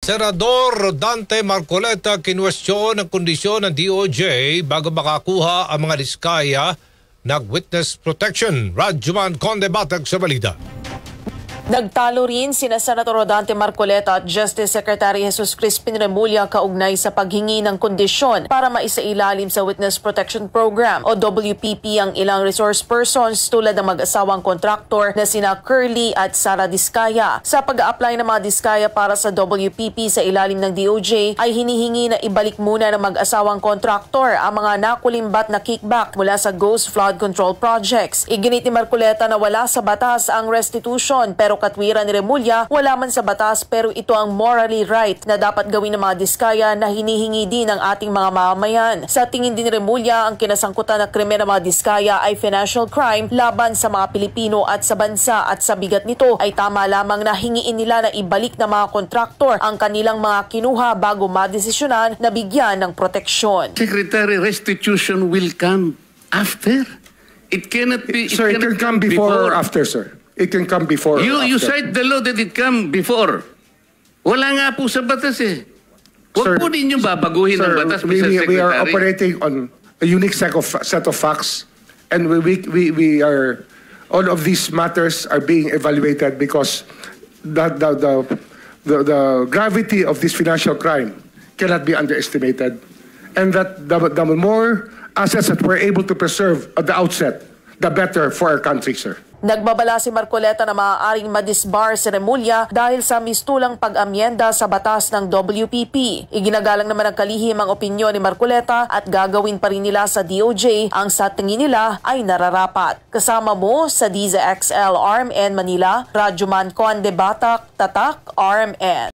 Senador Rodante Marcoleta kinwestiyon ang kondisyon ng DOJ bago makakuha ang mga diskaya ng witness protection. Rajuman Conde Batag sa balita. Nagtalo rin sina Senator Rodante Marcoleta at Justice Secretary Jesus Crispin Remulla kaugnay sa paghingi ng kondisyon para maisailalim sa Witness Protection Program o WPP ang ilang resource persons tulad ng mag-asawang kontraktor na sina Curly at Sara Diskaya. Sa pag-a-apply ng mga diskaya para sa WPP sa ilalim ng DOJ ay hinihingi na ibalik muna ng mag-asawang kontraktor ang mga nakulimbat na kickback mula sa Ghost Flood Control Projects. Iginit ni Marcoleta na wala sa batas ang restitution pero katwiran ni Remulla, wala man sa batas pero ito ang morally right na dapat gawin ng mga diskaya na hinihingi din ng ating mga mamamayan. Sa tingin din ni Remulla, ang kinasangkutan na krimen ng mga diskaya ay financial crime laban sa mga Pilipino at sa bansa at sa bigat nito ay tama lamang na hingiin nila na ibalik ng mga kontraktor ang kanilang mga kinuha bago madesisyonan na bigyan ng proteksyon. Secretary, restitution will come after. It cannot be. Sir, it can come before or after, sir. It can come before. You cite the law that it come before. Wala nga po sa batas eh. Huwag po ninyo babaguhin ang batas, Mr. Secretary. We are operating on a unique set of facts, and we are all of these matters are being evaluated because the gravity of this financial crime cannot be underestimated, and that the more assets that we're able to preserve at the outset, the better for our country, sir. Nagbabala si Marcoleta na maaaring madisbar si Remulla dahil sa mistulang pag-amyenda sa batas ng WPP. Iginagalang naman ang kalihim ang opinyon ni Marcoleta at gagawin pa rin nila sa DOJ ang sa tingin nila ay nararapat. Kasama mo sa DZXL RMN Manila, Rajuman Conde Batag, Tatak RMN.